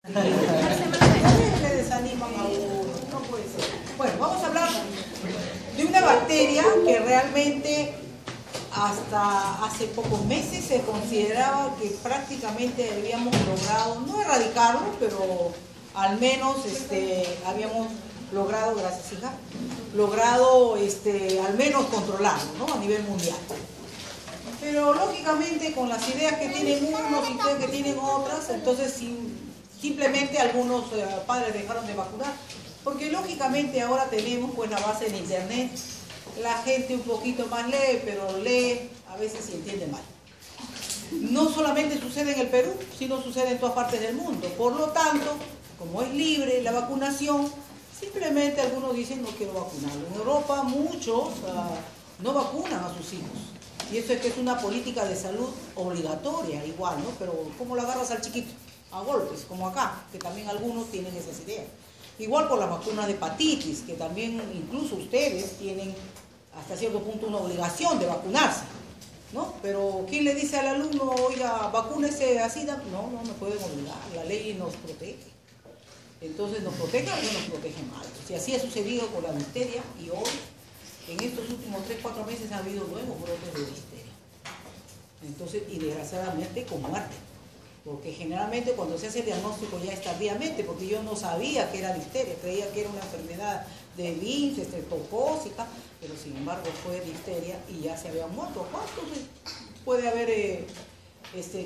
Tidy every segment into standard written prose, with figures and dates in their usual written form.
Le desaniman a uno, no puede ser. Bueno, vamos a hablar de una bacteria que realmente hasta hace pocos meses se consideraba que prácticamente habíamos logrado, no erradicarlo, pero al menos habíamos logrado, gracias hija, logrado al menos controlarlo, ¿no? A nivel mundial. Pero lógicamente con las ideas que tienen unos y ideas que tienen otras, entonces simplemente algunos padres dejaron de vacunar, porque lógicamente ahora tenemos pues la base en internet, la gente un poquito más lee, pero lee a veces y entiende mal. No solamente sucede en el Perú, sino sucede en todas partes del mundo. Por lo tanto, como es libre la vacunación, simplemente algunos dicen no quiero vacunarlo. En Europa muchos no vacunan a sus hijos. Y eso es que es una política de salud obligatoria, igual, ¿no? Pero ¿cómo lo agarras al chiquito? A golpes, como acá, que también algunos tienen esas ideas. Igual por la vacuna de hepatitis, que también incluso ustedes tienen hasta cierto punto una obligación de vacunarse, ¿no? Pero ¿quién le dice al alumno, oiga, vacúnese así? No, no me pueden obligar, la ley nos protege. Entonces, ¿nos protege o no nos protege mal? Si así ha sucedido con la difteria y hoy, en estos últimos 3-4 meses ha habido nuevos brotes de difteria. Entonces, y desgraciadamente con muerte. Porque generalmente cuando se hace el diagnóstico ya es tardíamente, porque yo no sabía que era difteria, creía que era una enfermedad de lince, estreptocócica, pero sin embargo fue difteria y ya se había muerto. ¿Cuántos puede haber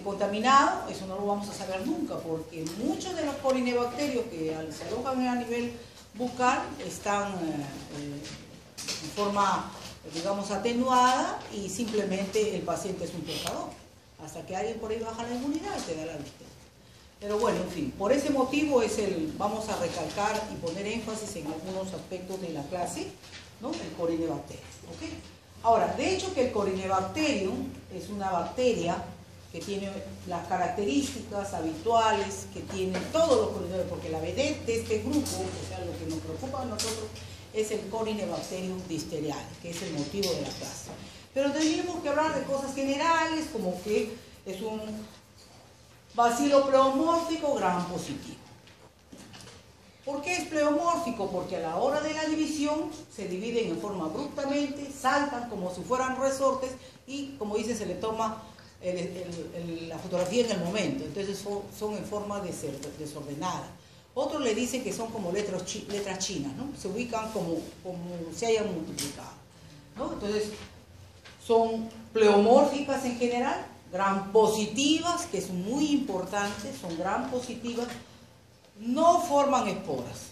contaminado? Eso no lo vamos a saber nunca, porque muchos de los corinebacterios que se alojan a nivel bucal están en forma, digamos, atenuada y simplemente el paciente es un portador. Hasta que alguien por ahí baja la inmunidad y te da la difteria. Pero bueno, en fin, por ese motivo vamos a recalcar y poner énfasis en algunos aspectos de la clase, ¿no? El Corynebacterium, ¿ok? Ahora, de hecho que el Corynebacterium es una bacteria que tiene las características habituales que tienen todos los Corynebacterium, porque la vedette de este grupo, o sea, lo que nos preocupa a nosotros, es el Corynebacterium difteriale, que es el motivo de la clase. Pero tendríamos que hablar de cosas generales, como que es un bacilo pleomórfico gram positivo. ¿Por qué es pleomórfico? Porque a la hora de la división se dividen en forma abruptamente, saltan como si fueran resortes y, como dice, se le toma la fotografía en el momento. Entonces son en forma desordenada. Otros le dicen que son como letras chinas, ¿no? Se ubican como se hayan multiplicado, ¿no? Entonces, son pleomórficas en general, gram positivas, que es muy importante, son gram positivas, no forman esporas.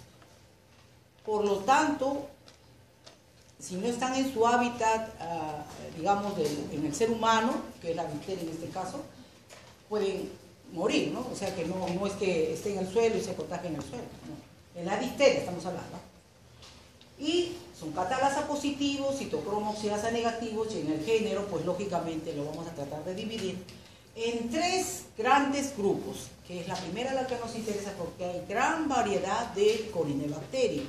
Por lo tanto, si no están en su hábitat, digamos, en el ser humano, que es la difteria en este caso, pueden morir, ¿no? O sea que no es que esté en el suelo y se contagie en el suelo, no. En la difteria estamos hablando. Y son catalasa positivos, citocromoxilasa negativos, y en el género, pues lógicamente lo vamos a tratar de dividir en 3 grandes grupos, que es la primera la que nos interesa porque hay gran variedad de Corynebacterium.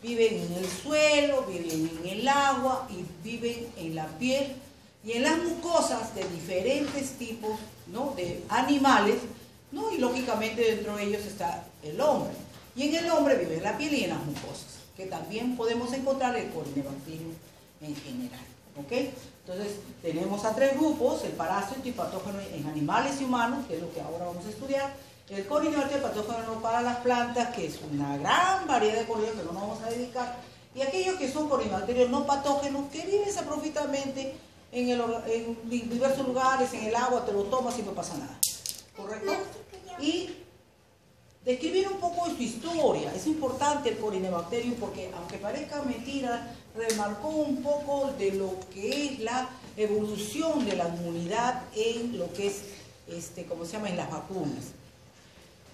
Viven en el suelo, viven en el agua y viven en la piel y en las mucosas de diferentes tipos, ¿no? De animales, ¿no? Y lógicamente dentro de ellos está el hombre. Y en el hombre vive en la piel y en las mucosas, que también podemos encontrar el Corynebacterium en general, ¿ok? Entonces, tenemos a 3 grupos, el parásito y patógeno en animales y humanos, que es lo que ahora vamos a estudiar, el Corynebacterium patógeno para las plantas, que es una gran variedad de Corynebacterium, pero no vamos a dedicar, y aquellos que son Corynebacterium no patógenos, que viven saprofitamente en diversos lugares, en el agua, te lo tomas y no pasa nada, ¿correcto? Y describir un poco de su historia. Es importante el Corynebacterium porque, aunque parezca mentira, remarcó un poco de lo que es la evolución de la inmunidad en lo que es, ¿cómo se llama?, en las vacunas.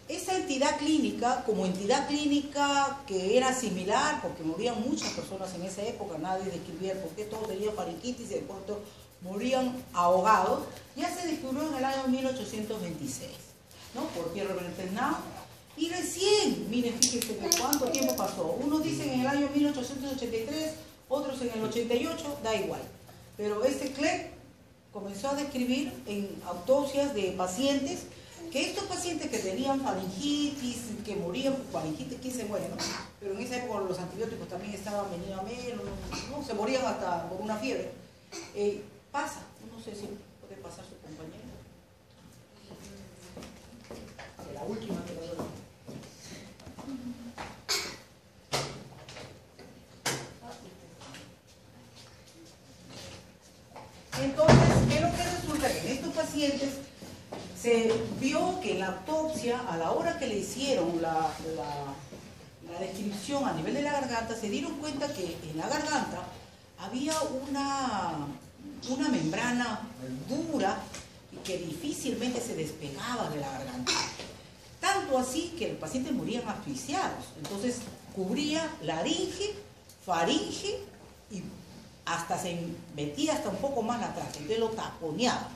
Esa entidad clínica, como entidad clínica que era similar, porque morían muchas personas en esa época, nadie describía por qué todos tenían faringitis y de pronto morían ahogados, ya se descubrió en el año 1826, ¿no? Por Pierre Bentenau. Y recién, miren, fíjense cuánto tiempo pasó. Unos dicen en el año 1883, otros en el 88, da igual. Pero Kleck comenzó a describir en autopsias de pacientes que estos pacientes que tenían faringitis, que morían por faringitis, ¿quién se muere, no? Pero en esa época los antibióticos también estaban veniendo a menos, ¿no? Se morían hasta por una fiebre. Pasa, no sé si puede pasar su compañero. La última que le doy. Entonces, ¿qué es lo que resulta? Que en estos pacientes se vio que en la autopsia, a la hora que le hicieron la descripción a nivel de la garganta, se dieron cuenta que en la garganta había una membrana dura y que difícilmente se despegaba de la garganta. Tanto así que los pacientes morían asfixiados. Entonces cubría laringe, faringe y hasta se metía hasta un poco más atrás, entonces lo taponeaba.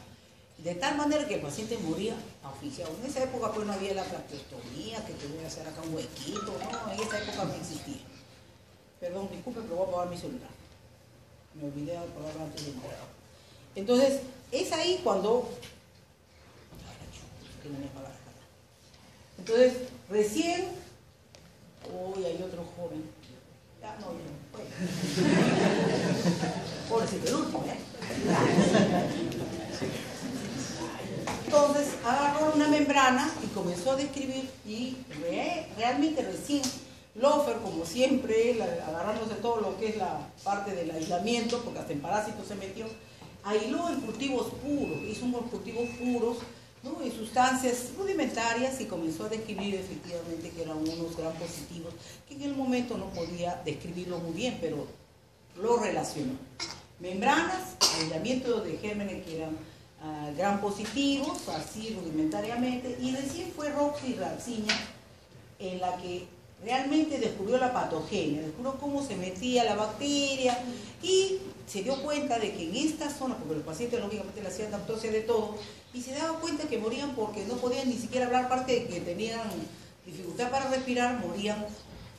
De tal manera que el paciente moría asfixiado. En esa época pues no había la traqueostomía, que te voy a hacer acá un huequito, no, en esa época no existía. Perdón, disculpe, pero voy a apagar mi celular. Me olvidé de apagarlo antes de entrar. Entonces, es ahí cuando... Entonces, recién... Hoy hay otro joven. Ya, no, pobrecito, el último, ¿eh? Entonces agarró una membrana y comenzó a describir y realmente recién Lofer, como siempre, agarrándose todo lo que es la parte del aislamiento, porque hasta en parásitos se metió, aisló en cultivos puros, hizo unos cultivos puros, ¿no? En sustancias rudimentarias y comenzó a describir efectivamente que eran unos gram positivos, que en el momento no podía describirlo muy bien, pero lo relacionó. Membranas, aislamiento de gérmenes que eran gram positivos, así rudimentariamente, y recién fue Roxy Ralciña en la que realmente descubrió la patogenia, descubrió cómo se metía la bacteria y se dio cuenta de que en esta zona, porque los pacientes lógicamente le hacían autopsia de todo, y se daba cuenta que morían porque no podían ni siquiera hablar, aparte de que tenían dificultad para respirar, morían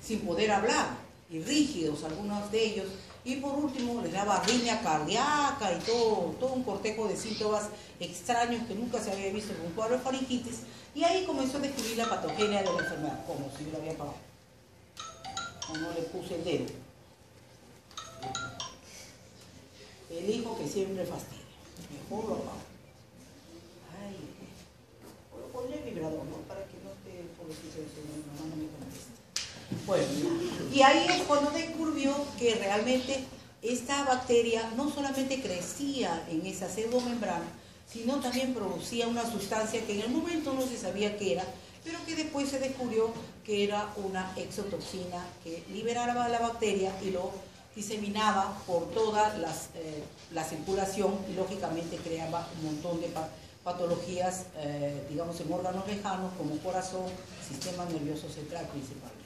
sin poder hablar, y rígidos algunos de ellos, y por último les daba arritmia cardíaca y todo un cortejo de síntomas extraños que nunca se había visto en un cuadro de faringitis, y ahí comenzó a descubrir la patogenia de la enfermedad, como si yo la había apagado, o no le puse el dedo. El hijo que siempre fastidia, mejor lo apago. Ay, lo pondré el vibrador, ¿no? Para que no esté por el sitio de su mamá, no me conteste. Bueno, y ahí es cuando descubrió que realmente esta bacteria no solamente crecía en esa pseudomembrana, sino también producía una sustancia que en el momento no se sabía qué era, pero que después se descubrió que era una exotoxina que liberaba la bacteria y lo diseminaba por toda la circulación y lógicamente creaba un montón de patologías, digamos, en órganos lejanos como corazón, sistema nervioso central principalmente.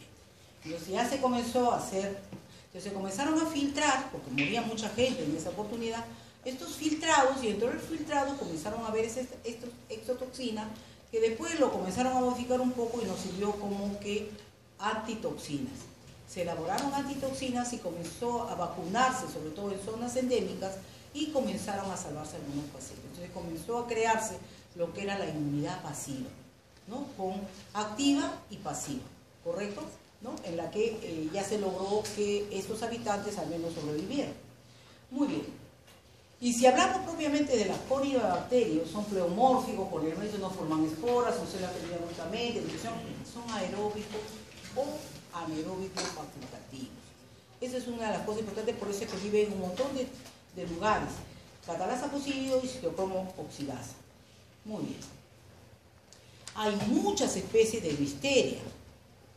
Entonces ya se comenzó a hacer, entonces se comenzaron a filtrar, porque moría mucha gente en esa oportunidad, estos filtrados, y dentro del filtrado comenzaron a ver estos exotoxinas, que después lo comenzaron a modificar un poco y nos sirvió como que antitoxinas. Se elaboraron antitoxinas y comenzó a vacunarse, sobre todo en zonas endémicas, y comenzaron a salvarse algunos pacientes. Entonces comenzó a crearse lo que era la inmunidad pasiva, ¿no? Con activa y pasiva, ¿correcto? ¿No? En la que ya se logró que estos habitantes al menos sobrevivieran. Muy bien. Y si hablamos propiamente de las corynebacterias, son pleomórficos, poliaméritos, no forman esporas, son células únicamente, son aeróbicos o anaeróbicos facultativos. Esa es una de las cosas importantes, por eso es que vive en un montón de lugares. Catalasa posidio y citocromo oxidasa. Muy bien. Hay muchas especies de listeria.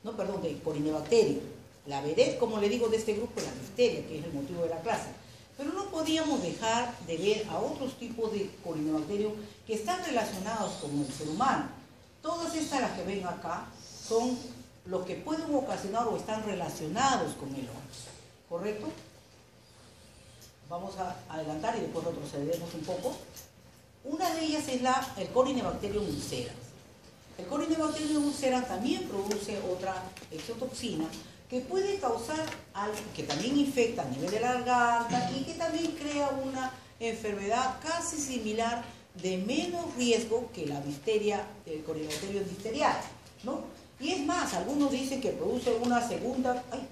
No, perdón, de corynebacteria. La vedette, como le digo, de este grupo es la listeria, que es el motivo de la clase. Pero no podíamos dejar de ver a otros tipos de corynebacterios que están relacionados con el ser humano. Todas estas, las que ven acá, son los que pueden ocasionar o están relacionados con el hombre. ¿Correcto? Vamos a adelantar y después retrocederemos un poco. Una de ellas es el Corynebacterium ulcerans. El Corynebacterium ulcerans también produce otra exotoxina que puede causar algo que también infecta a nivel de la garganta y que también crea una enfermedad casi similar de menos riesgo que la difteria, el Corynebacterium difteriae, ¿no? Y es más, algunos dicen que produce una segunda... ¡Ay!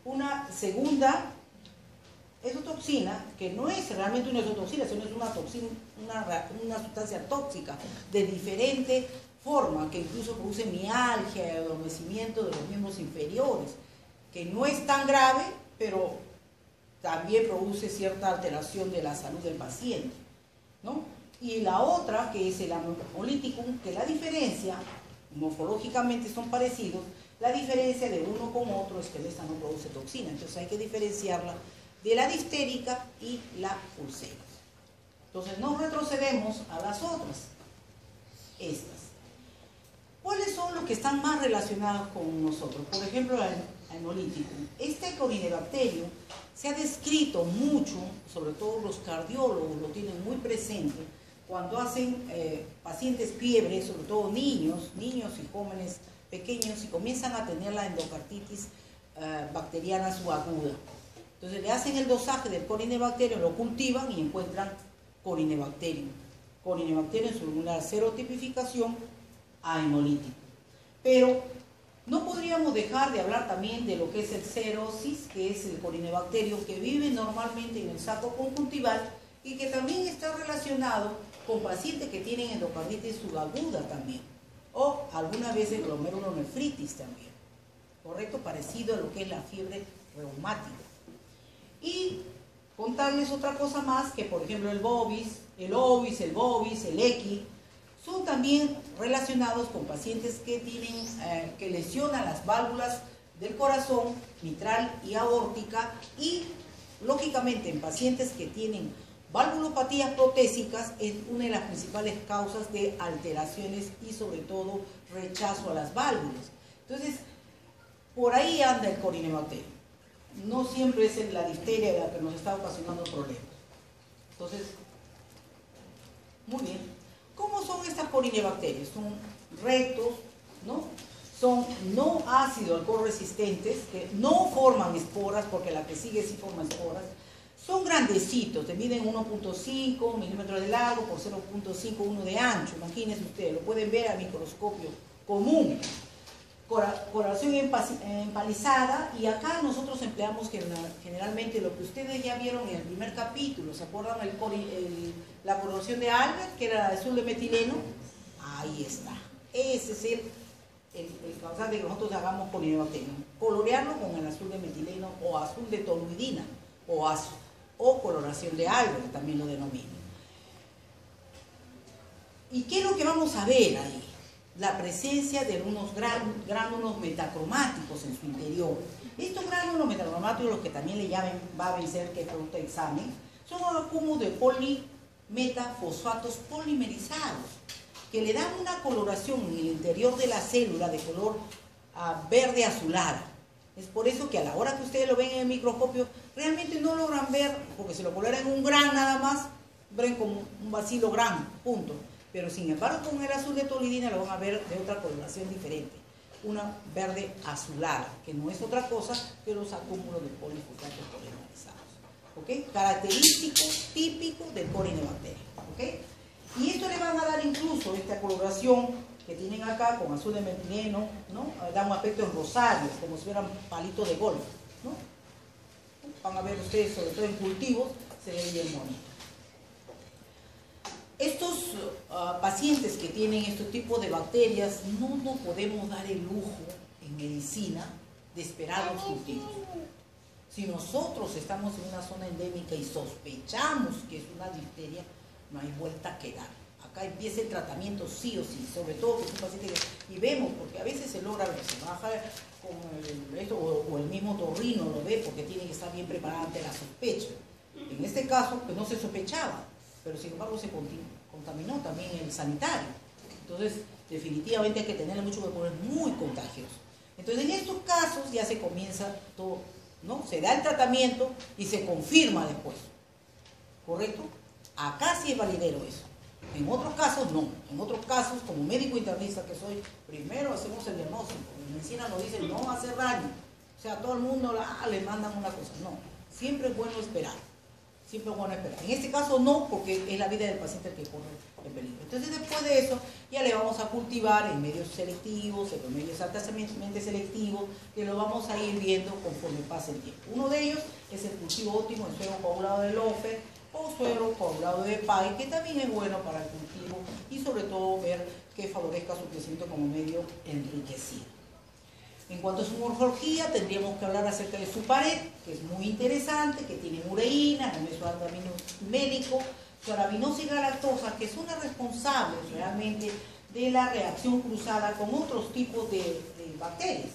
Una segunda exotoxina, que no es realmente una exotoxina, sino es una toxina, una sustancia tóxica de diferente forma, que incluso produce mialgia y adormecimiento de los miembros inferiores, que no es tan grave, pero también produce cierta alteración de la salud del paciente, ¿no? Y la otra, que es el Ammolyticum, que la diferencia, morfológicamente son parecidos, la diferencia de uno con otro es que esta no produce toxina, entonces hay que diferenciarla de la diftérica y la ulceras. Entonces nos retrocedemos a las otras, estas. ¿Cuáles son los que están más relacionados con nosotros? Por ejemplo, el Ammolyticum. Este Corynebacterium se ha descrito mucho, sobre todo los cardiólogos lo tienen muy presente, cuando hacen pacientes fiebre, sobre todo niños y jóvenes pequeños, y comienzan a tener la endocarditis bacteriana subaguda. Entonces le hacen el dosaje del Corynebacterium, lo cultivan y encuentran Corynebacterium. Corynebacterium sobre una serotipificación a hemolítico. Pero no podríamos dejar de hablar también de lo que es el Cerosis, que es el Corynebacterium que vive normalmente en el saco conjuntival y que también está relacionado con pacientes que tienen endocarditis subaguda también, o algunas veces glomerulonefritis también, ¿correcto? Parecido a lo que es la fiebre reumática. Y contarles otra cosa más, que por ejemplo el bovis, el ovis, el bovis, el equi, son también relacionados con pacientes que tienen, que lesionan las válvulas del corazón, mitral y aórtica, y lógicamente en pacientes que tienen valvulopatías protésicas es una de las principales causas de alteraciones y sobre todo rechazo a las válvulas. Entonces, por ahí anda el Corynebacterium. No siempre es la difteria la que nos está ocasionando problemas. Entonces, muy bien. ¿Cómo son estas Corynebacterias? Son rectos, ¿no? Son no ácido alcohol resistentes, que no forman esporas, porque la que sigue sí forma esporas. Son grandecitos, te miden 1.5 milímetros de largo por 0.51 de ancho. Imagínense ustedes, lo pueden ver a microscopio común. Coloración empalizada, y acá nosotros empleamos generalmente lo que ustedes ya vieron en el primer capítulo. ¿Se acuerdan la coloración de Albert, que era azul de metileno? Ahí está. Ese es el causante que nosotros hagamos Corynebacterium. Colorearlo con el azul de metileno o azul de toluidina o coloración de Albert, también lo denomino. ¿Y qué es lo que vamos a ver ahí? La presencia de unos gránulos metacromáticos en su interior. Estos gránulos metacromáticos, los que también le llaman, va a vencer que pregunta examen, son un acúmulo de polimetafosfatos polimerizados, que le dan una coloración en el interior de la célula de color verde azulada. Es por eso que a la hora que ustedes lo ven en el microscopio, realmente no logran ver, porque si lo coloran en un gran nada más, ven como un bacilo gran, punto. Pero sin embargo con el azul de toluidina lo van a ver de otra coloración diferente, una verde azulada, que no es otra cosa que los acúmulos de polifosfatos polimerizados, ¿ok? Característico, típico del Corynebacterium, ¿ok? Y esto le van a dar incluso esta coloración que tienen acá con azul de metileno, ¿no? Da un aspecto en rosarios, como si fueran palitos de golf, ¿no? Van a ver ustedes, sobre todo en cultivos, se ve bien bonito. Estos pacientes que tienen estos tipos de bacterias, no nos podemos dar el lujo en medicina de esperar los cultivos. Si nosotros estamos en una zona endémica y sospechamos que es una difteria, no hay vuelta que dar. Acá empieza el tratamiento sí o sí, sobre todo que es un paciente que, y vemos, porque a veces se logra ver, se baja con o el mismo torrino lo ve porque tiene que estar bien preparado ante la sospecha. En este caso, pues no se sospechaba, pero sin embargo se contaminó también el sanitario. Entonces, definitivamente hay que tenerle mucho cuidado porque es muy contagioso. Entonces, en estos casos ya se comienza todo, ¿no? Se da el tratamiento y se confirma después. ¿Correcto? Acá sí es validero eso. En otros casos no. En otros casos, como médico internista que soy, primero hacemos el diagnóstico. En medicina nos dicen no va a hacer daño. O sea, todo el mundo le mandan una cosa. No, siempre es bueno esperar. Siempre es bueno esperar. En este caso no, porque es la vida del paciente el que corre el peligro. Entonces después de eso ya le vamos a cultivar en medios selectivos, en medios altamente selectivos, que lo vamos a ir viendo conforme pase el tiempo. Uno de ellos es el cultivo óptimo en suero coagulado de lofer o suero coagulado de PAI, que también es bueno para el cultivo y sobre todo ver que favorezca su crecimiento como medio enriquecido. En cuanto a su morfología, tendríamos que hablar acerca de su pared, que es muy interesante, que tiene ureína, mesoalbuminélico, su arabinosa y galactosa, que son las responsables realmente de la reacción cruzada con otros tipos de bacterias.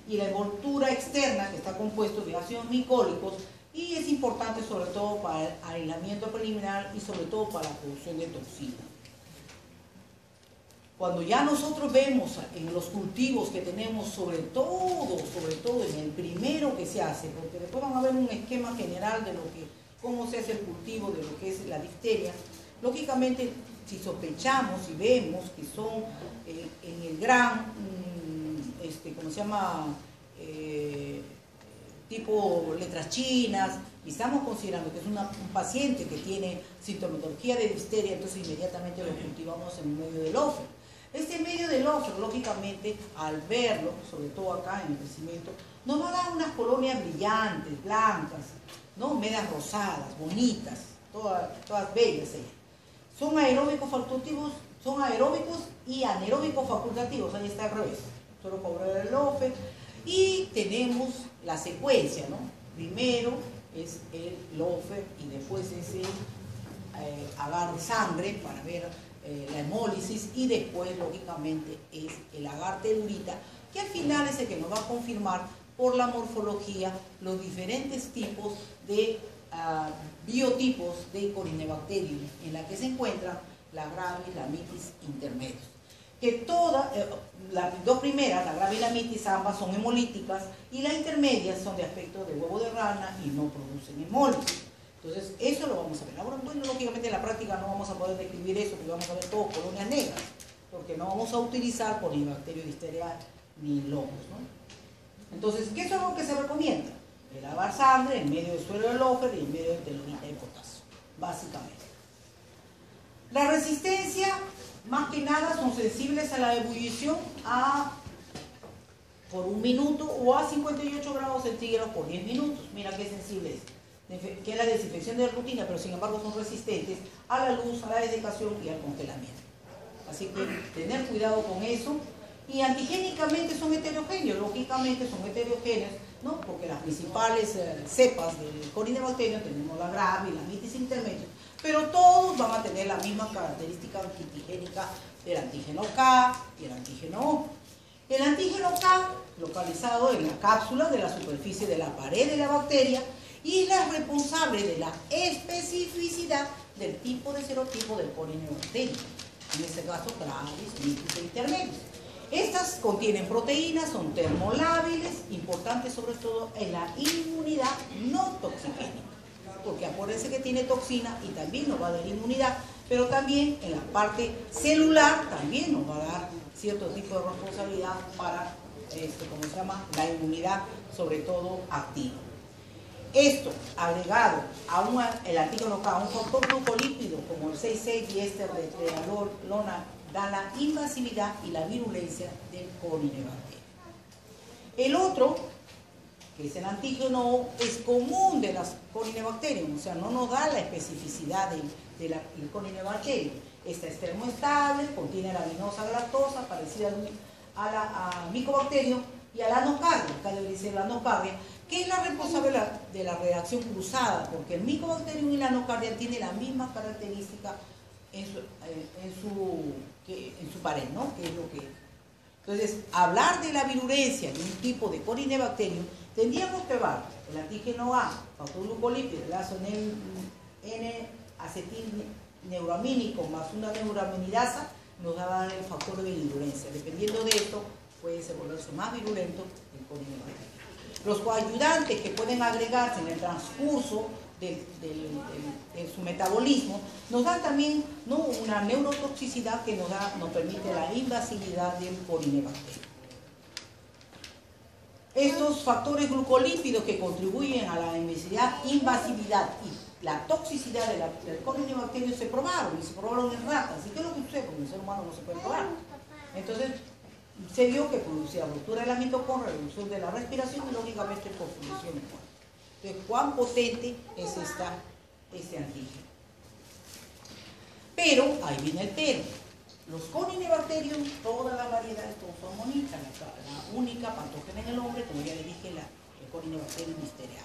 Y la envoltura externa, que está compuesto de ácidos micólicos, y es importante sobre todo para el aislamiento preliminar y sobre todo para la producción de toxinas. Cuando ya nosotros vemos en los cultivos que tenemos, sobre todo en el primero que se hace, porque después van a ver un esquema general de cómo se hace el cultivo de lo que es la difteria, lógicamente si sospechamos y vemos que son en el gran, ¿cómo se llama? Tipo letras chinas, y estamos considerando que es un paciente que tiene sintomatología de difteria, entonces inmediatamente lo cultivamos en medio del lofer. Este medio del lofer, lógicamente, al verlo, sobre todo acá en el crecimiento, nos va a dar unas colonias brillantes, blancas, ¿no? Medias rosadas, bonitas, todas bellas ellas. Son aeróbicos facultativos, son aeróbicos y anaeróbicos facultativos, ahí está al revés, solo cobrar el lofer. Y tenemos la secuencia, ¿no? Primero es el lofer y después es el agar de sangre para ver la hemólisis, y después lógicamente es el agar telurita, que al final es el que nos va a confirmar por la morfología los diferentes tipos de biotipos de Corynebacterium, en la que se encuentran la gravis y la mitis intermedios. Que todas, las dos primeras, la gravis y la mitis, ambas son hemolíticas, y las intermedias son de aspecto de huevo de rana y no producen hemólisis. Entonces, eso lo vamos a ver. Ahora, bueno, lógicamente en la práctica no vamos a poder describir eso, porque vamos a ver todo colonias negras, porque no vamos a utilizar Corynebacterium difteria ni locus, ¿no? Entonces, ¿qué es lo que se recomienda? El agar sangre en medio del suelo del lofer y en medio de telurita y potasio, básicamente. La resistencia, más que nada, son sensibles a la ebullición por 1 minuto o a 58 grados centígrados por 10 minutos. Mira qué sensible es. Que es la desinfección de rutina, pero sin embargo son resistentes a la luz, a la desecación y al congelamiento. Así que tener cuidado con eso. Y antigénicamente son heterogéneos, lógicamente son heterogéneos, ¿no? Porque las principales cepas del Corynebacterium tenemos la gravis y la mitis intermedia, pero todos van a tener la misma característica antigénica del antígeno K y el antígeno O. El antígeno K, localizado en la cápsula de la superficie de la pared de la bacteria, y es la responsable de la especificidad del tipo de serotipo del Corynebacterium, en este caso gravis, mitis e intermedios. Estas contienen proteínas, son termolábiles, importantes sobre todo en la inmunidad no toxigénica, porque acuérdense que tiene toxina y también nos va a dar inmunidad, pero también en la parte celular también nos va a dar cierto tipo de responsabilidad para, ¿cómo se llama?, la inmunidad, sobre todo activa. Esto, agregado a el antígeno K, un factor glucolípido como el 6,6 diéster de trealona, da la invasividad y la virulencia del Corynebacterium. El otro, que es el antígeno O, es común de las Corynebacterium, o sea, no nos da la especificidad del Corynebacterium. Esta es termoestable, contiene la aminosa galactosa, parecida a Mycobacterium, y a la anocardia, acá debe decir la anocardia, que es la responsable de la reacción cruzada, porque el Mycobacterium y la anocardia tienen la misma característica en su pared, ¿no? Que es lo que... Entonces, hablar de la virulencia de un tipo de Corynebacterium, tendríamos que ver el antígeno A, factor glucolípido, el ácido N-acetilneuramínico más una neuraminidasa, nos va a dar el factor de virulencia. Dependiendo de esto, puede volverse más virulento el Corynebacterium. Los coayudantes que pueden agregarse en el transcurso de su metabolismo nos dan también, ¿no?, una neurotoxicidad que nos permite la invasividad del Corynebacterium. Estos factores glucolípidos que contribuyen a la invasividad y la toxicidad del corinebacterium se probaron, y se probaron en ratas. ¿Y qué es lo que sucede? Porque en el ser humano no se puede probar. Entonces, se vio que producía ruptura de la mitocondria, reducción de la respiración y lógicamente por función. Entonces, ¿cuán potente es este antígeno? Pero, ahí viene el pero. Los Corynebacterium, todas las variedades, todos son bonitas. La única patógena en el hombre, como ya le dije, el Corynebacterium listeria.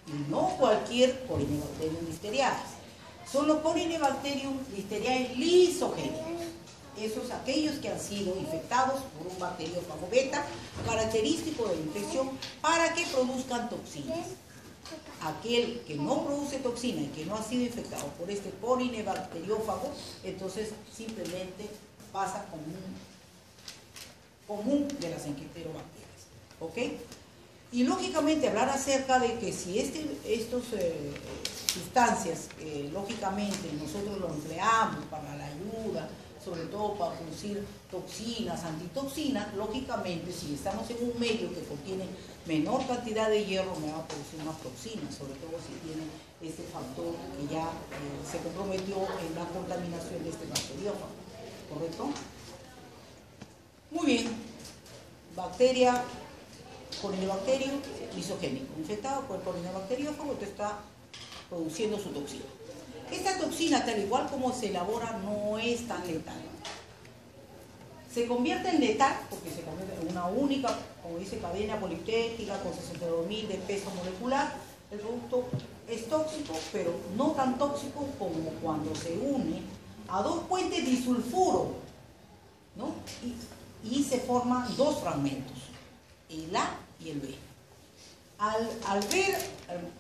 Y no cualquier Corynebacterium listeria. Son los Corynebacterium listeriae lisogénicos. Esos aquellos que han sido infectados por un bacteriófago beta, característico de la infección, para que produzcan toxinas. Aquel que no produce toxina y que no ha sido infectado por este corinebacteriófago, entonces simplemente pasa como un común de las enterobacterias. ¿Ok? Y lógicamente hablar acerca de que si estas sustancias, lógicamente nosotros lo empleamos para la ayuda, sobre todo para producir toxinas, antitoxinas, lógicamente si estamos en un medio que contiene menor cantidad de hierro, me va a producir más toxinas, sobre todo si tiene este factor que ya se comprometió en la contaminación de este bacteriófago, ¿correcto? Muy bien, bacteria, Corynebacterium lisogénico, infectado por el corinebacteriófago, te está produciendo su toxina. Esta toxina, tal igual como se elabora, no es tan letal. Se convierte en letal porque se convierte en una única, como dice, cadena polipéptica con 62.000 de peso molecular. El producto es tóxico, pero no tan tóxico como cuando se une a dos puentes disulfuro, ¿no? Y se forman dos fragmentos, el A y el B. Al ver,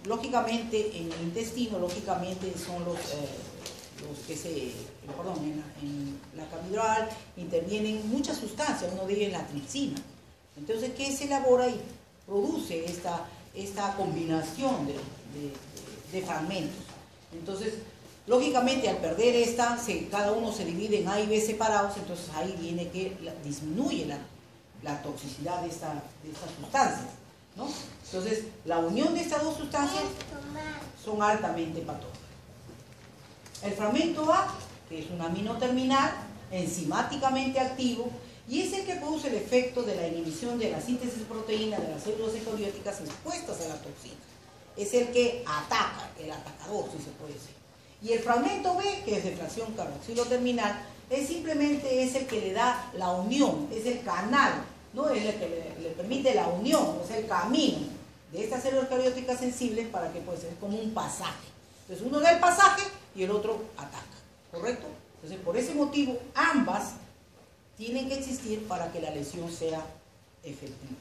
lógicamente, en el intestino, lógicamente son los que en la cavidad intervienen muchas sustancias, uno de ellas es la tripsina. Entonces, ¿qué se elabora y produce esta combinación de fragmentos? Entonces, lógicamente, al perder esta, cada uno se divide en A y B separados, entonces ahí viene que disminuye la toxicidad de estas sustancias, ¿no? Entonces, la unión de estas dos sustancias son altamente patógenas. El fragmento A, que es un amino terminal, enzimáticamente activo, y es el que produce el efecto de la inhibición de la síntesis de proteínas de las células eucarióticas expuestas a la toxina. Es el que ataca, el atacador, si se puede decir. Y el fragmento B, que es de fracción carboxilo terminal, simplemente es el que le da la unión, es el canal, ¿no? Es el que le permite la unión, es el camino de estas células eucarióticas sensibles para que pueda ser como un pasaje. Entonces uno da el pasaje y el otro ataca, ¿correcto? Entonces por ese motivo ambas tienen que existir para que la lesión sea efectiva.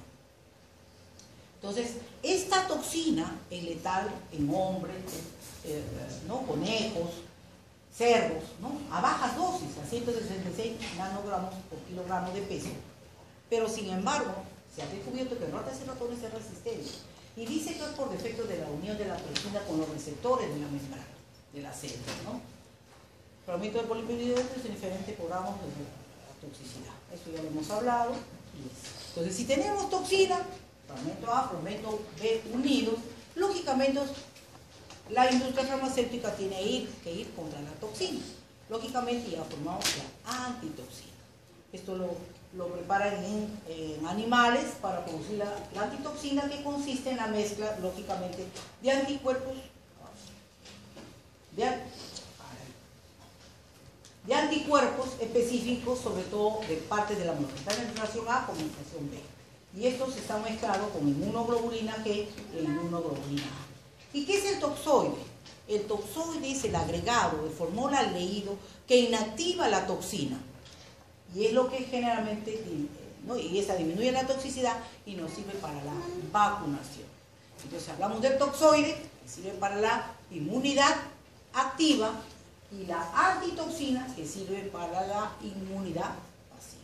Entonces esta toxina es letal en hombres, ¿no? Conejos, cerdos, ¿no? A bajas dosis, a 166 nanogramos por kilogramo de peso. Pero sin embargo, se ha descubierto que en ratas y ratones es resistente. Y dice que es por defecto de la unión de la toxina con los receptores de la membrana, de la célula, ¿no? Fragmento de polipeptidos es diferente por gramos de la toxicidad. Eso ya lo hemos hablado. Entonces, si tenemos toxina, fragmento A, fragmento B unidos, lógicamente la industria farmacéutica tiene que ir contra la toxina. Lógicamente ya formamos la antitoxina. Esto lo preparan en animales para producir la antitoxina, que consiste en la mezcla, lógicamente, de anticuerpos, de anticuerpos específicos, sobre todo de partes de la molécula, tanto en inflación A como en inflación B. Y estos están mezclados con inmunoglobulina G e inmunoglobulina A. ¿Y qué es el toxoide? El toxoide es el agregado de formaldehído que inactiva la toxina. Y es lo que generalmente, ¿no? Y esta disminuye la toxicidad y nos sirve para la vacunación. Entonces hablamos del toxoide, que sirve para la inmunidad activa, y la antitoxina, que sirve para la inmunidad pasiva.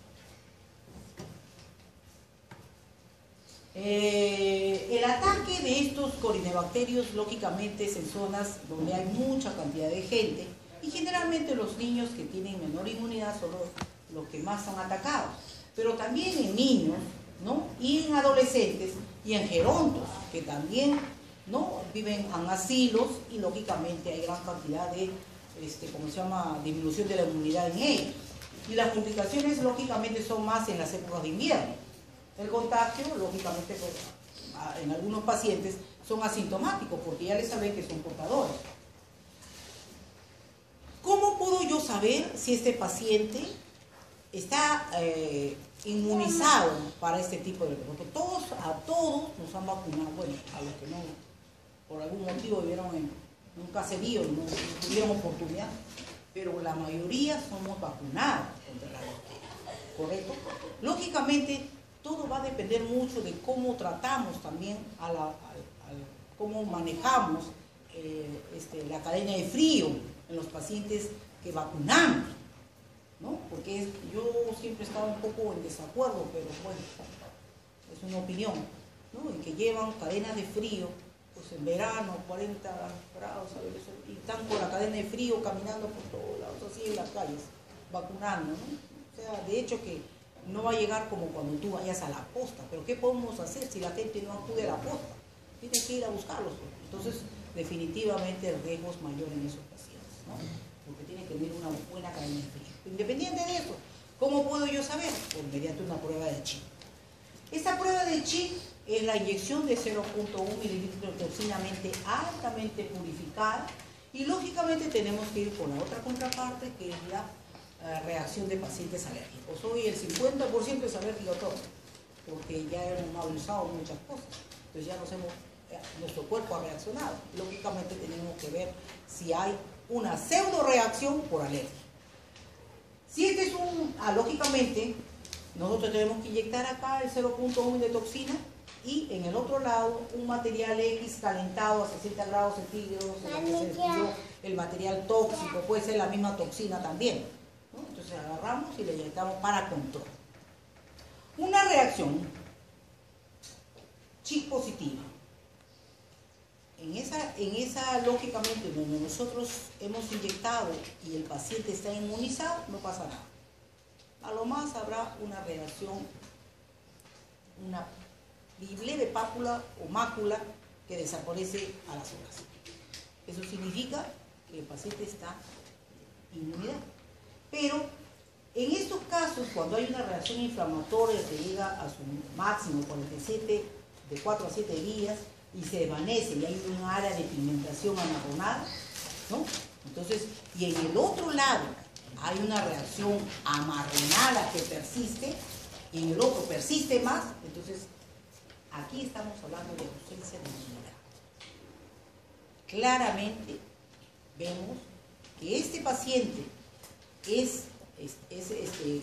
El ataque de estos corinebacterios, lógicamente, es en zonas donde hay mucha cantidad de gente, y generalmente los niños que tienen menor inmunidad son los que más son atacados. Pero también en niños ¿no? Y en adolescentes y en gerontos, que también, ¿no?, viven en asilos y lógicamente hay gran cantidad de, ¿cómo se llama?, disminución de la inmunidad en ellos. Y las complicaciones lógicamente son más en las épocas de invierno. El contagio, lógicamente, pues, en algunos pacientes son asintomáticos porque ya les saben que son portadores. ¿Cómo puedo yo saber si este paciente está inmunizado para este tipo de... Porque a todos nos han vacunado, bueno, a los que no, por algún motivo vivieron en un caserío y no tuvieron oportunidad, pero la mayoría somos vacunados contra la bacteria, ¿correcto? Lógicamente, todo va a depender mucho de cómo tratamos también, cómo manejamos la cadena de frío en los pacientes que vacunamos, ¿no? Porque yo siempre he estado un poco en desacuerdo, pero bueno, es una opinión, ¿no? En que llevan cadenas de frío, pues en verano, 40 grados, ¿sabes? Y están con la cadena de frío caminando por todos lados, así en las calles, vacunando, ¿no? O sea, de hecho que no va a llegar como cuando tú vayas a la posta, pero ¿qué podemos hacer si la gente no acude a la posta? Tienes que ir a buscarlos. Entonces, definitivamente el riesgo es mayor en esos pacientes, ¿no? Porque tiene que tener una buena cadena de frío. Independiente de eso, ¿cómo puedo yo saber? Pues mediante una prueba de chip. Esta prueba de chip es la inyección de 0.1 mililitros de toxina altamente purificada y lógicamente tenemos que ir con la otra contraparte que es la reacción de pacientes alérgicos. Hoy el 50% es alérgico a todo, porque ya hemos abusado muchas cosas, entonces ya nuestro cuerpo ha reaccionado. Lógicamente tenemos que ver si hay una pseudo reacción por alergia. Si este es lógicamente nosotros tenemos que inyectar acá el 0.1 de toxina y en el otro lado un material X calentado a 60 grados centígrados, el material tóxico, puede ser la misma toxina también, ¿no? Entonces agarramos y le inyectamos para control. Una reacción chip positiva. En esa lógicamente donde nosotros hemos inyectado y el paciente está inmunizado, no pasa nada. A lo más habrá una reacción, una leve pápula o mácula que desaparece a las horas. Eso significa que el paciente está inmunidad. Pero en estos casos, cuando hay una reacción inflamatoria que llega a su máximo 47, de 4 a 7 días, y se desvanece y hay un área de pigmentación amarronada, ¿no? Entonces, y en el otro lado hay una reacción amarronada que persiste, y en el otro persiste más, entonces aquí estamos hablando de ausencia de inmunidad. Claramente vemos que este paciente es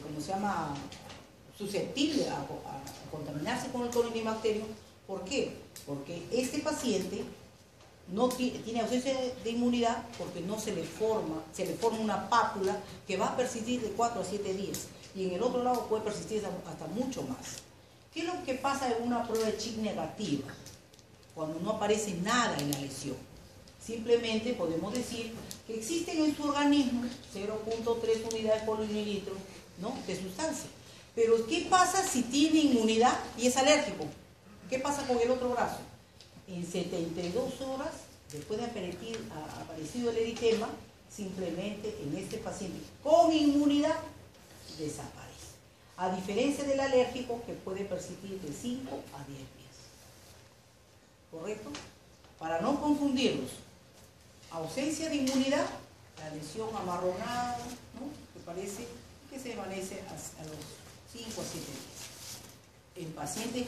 ¿cómo se llama?, susceptible a contaminarse con el Corynebacterium. ¿Por qué? Porque este paciente no tiene ausencia de inmunidad porque no se le forma una pápula que va a persistir de 4 a 7 días y en el otro lado puede persistir hasta mucho más. ¿Qué es lo que pasa en una prueba de chip negativa? Cuando no aparece nada en la lesión. Simplemente podemos decir que existen en su organismo 0.3 unidades por mililitro, ¿no?, de sustancia. Pero ¿qué pasa si tiene inmunidad y es alérgico? ¿Qué pasa con el otro brazo? En 72 horas, después de aparecido el eritema, simplemente en este paciente con inmunidad desaparece. A diferencia del alérgico que puede persistir de 5 a 10 días. ¿Correcto? Para no confundirlos, ausencia de inmunidad, la lesión amarronada, ¿no?, que parece que se desvanece a los 5 a 7 días. En pacientes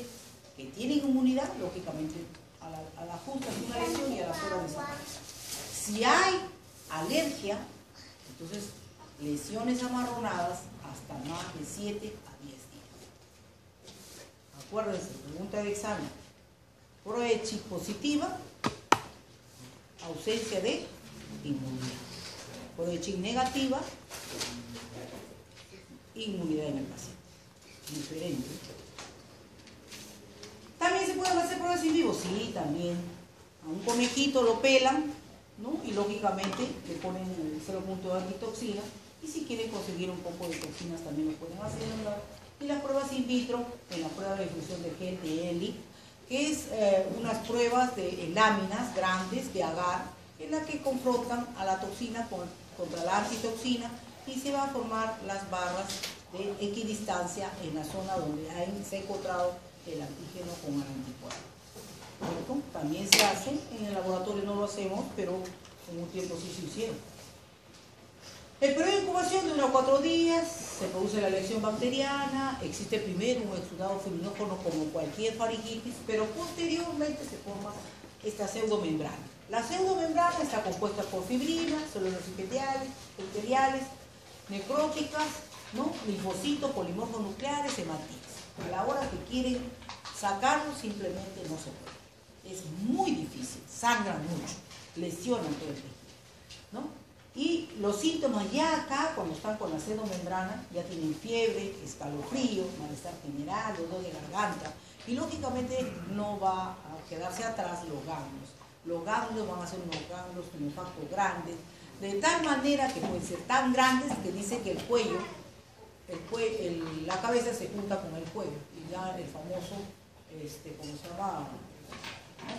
que tienen inmunidad, lógicamente a la justa es una lesión y a las horas desaparece. Si hay alergia, entonces lesiones amarronadas hasta más de 7 a 10 días. Acuérdense, pregunta de examen. Prueba de chip positiva, ausencia de inmunidad. Prueba de chip negativa, inmunidad en el paciente. Diferente. ¿También se pueden hacer pruebas in vivo? Sí, también. A un conejito lo pelan, ¿no?, y lógicamente le ponen el 0.2 de toxina, y si quieren conseguir un poco de toxinas también lo pueden hacer y las pruebas in vitro en la prueba de difusión de gel de ELI, que es unas pruebas en láminas grandes de agar en la que confrontan a la toxina contra la antitoxina y se va a formar las barras de equidistancia en la zona donde se ha encontrado el antígeno con el anticuerpo. También se hace, en el laboratorio no lo hacemos, pero en un tiempo sí se hicieron. El periodo de incubación de 1 a 4 días, se produce la elección bacteriana, existe primero un exudado fibrinógeno como cualquier faringitis, pero posteriormente se forma esta pseudomembrana. La pseudomembrana está compuesta por fibrinas, células epiteliales, necróticas, ¿no? Linfocitos, polimorfos nucleares, hematitas. A la hora que quieren sacarlo simplemente no se puede. Es muy difícil, sangran mucho, lesionan todo el tejido, ¿no? Y los síntomas ya acá, cuando están con la pseudomembrana, ya tienen fiebre, escalofrío, malestar general, dolor de garganta, y lógicamente no va a quedarse atrás los ganglios. Los ganglios van a ser unos ganglios con impacto grandes, de tal manera que pueden ser tan grandes que dice que la cabeza se junta con el cuello, y ya el famoso, ¿cómo se llama?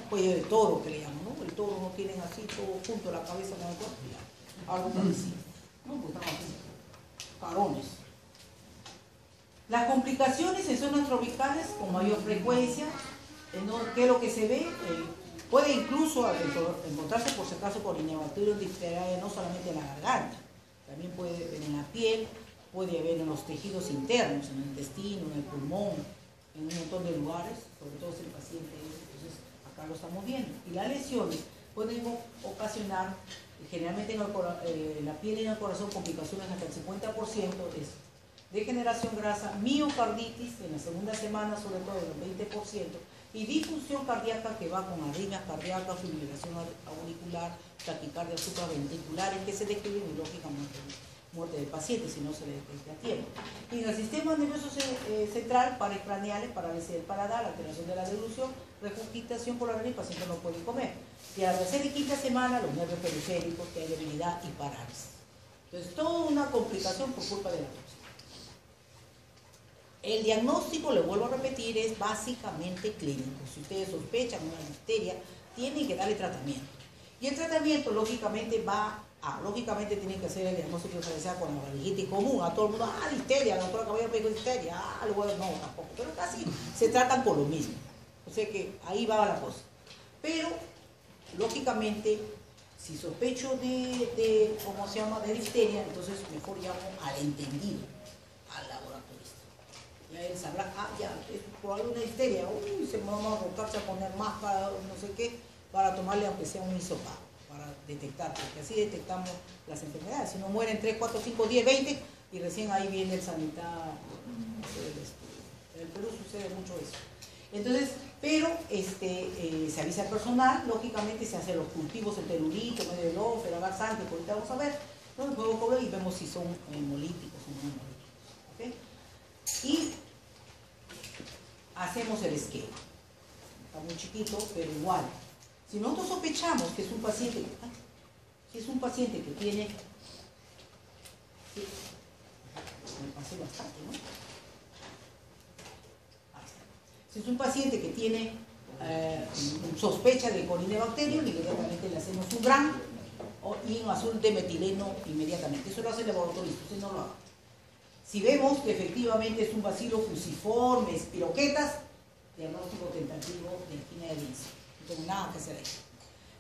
Cuello de toro que le llaman, ¿no? El toro no tienen así todo junto la cabeza con el cuerpo, ya. Algo parecido, ¿no? Pues están así, carones. Las complicaciones en zonas tropicales con mayor frecuencia, ¿qué es lo que se ve? Puede incluso encontrarse por si acaso Corynebacterium diphtheriae no solamente en la garganta, también puede haber en la piel, puede haber en los tejidos internos, en el intestino, en el pulmón, en un montón de lugares, sobre todo si el paciente, entonces acá lo estamos viendo. Y las lesiones pueden ocasionar, generalmente en la piel y en el corazón, complicaciones hasta el 50% es degeneración grasa, miocarditis en la segunda semana, sobre todo el 20%, y disfunción cardíaca que va con arritmias cardíacas, fibrilación auricular, taquicardia supraventricular, que se describen y lógicamente muerte del paciente si no se le detecta a tiempo. Y en el sistema nervioso central, pares craneales, parálisis del paladar, alteración de la deglución, regurgitación por la nariz, el paciente no puede comer. Y a la tercera y quinta semana, los nervios periféricos, que hay debilidad y parálisis. Entonces, toda una complicación por culpa de la toxina. El diagnóstico, le vuelvo a repetir, es básicamente clínico. Si ustedes sospechan una difteria, tienen que darle tratamiento. Y el tratamiento, lógicamente, lógicamente tienen que hacer el diagnóstico diferencial con la faringitis común. A todo el mundo, difteria, la doctora Caballero me dijo difteria, luego no, tampoco. Pero casi se tratan por lo mismo. O sea que ahí va la cosa. Pero, lógicamente, si sospecho ¿cómo se llama?, de difteria, entonces mejor llamo al entendido, al laboratorista. Ya él sabrá, ya, es por alguna difteria, se me va a rotarse a poner máscara, no sé qué, para tomarle aunque sea un hisopado, para detectar, porque así detectamos las enfermedades. Si no mueren 3, 4, 5, 10, 20, y recién ahí viene el sanitario, hacer el estudio. En el Perú sucede mucho eso. Entonces, pero se avisa al personal, lógicamente se hacen los cultivos, el telurito, medio de lofe, lavar sangre, que ahorita vamos a ver, ¿no? Luego cobre y vemos si son hemolíticos o no hemolíticos. ¿Okay? Y hacemos el esquema. Está muy chiquito, pero igual. Si nosotros sospechamos que es un paciente, que tiene, sí, me pasé bastante, ¿no? Si es un paciente que tiene sospecha de Corynebacterium, inmediatamente le hacemos un GRAM y un azul de metileno inmediatamente. Eso lo hace el laboratorista, usted no lo haga. Si vemos que efectivamente es un bacilo fusiforme, espiroquetas, diagnóstico tentativo de angina de Lindsay. No tengo nada que hacer ahí.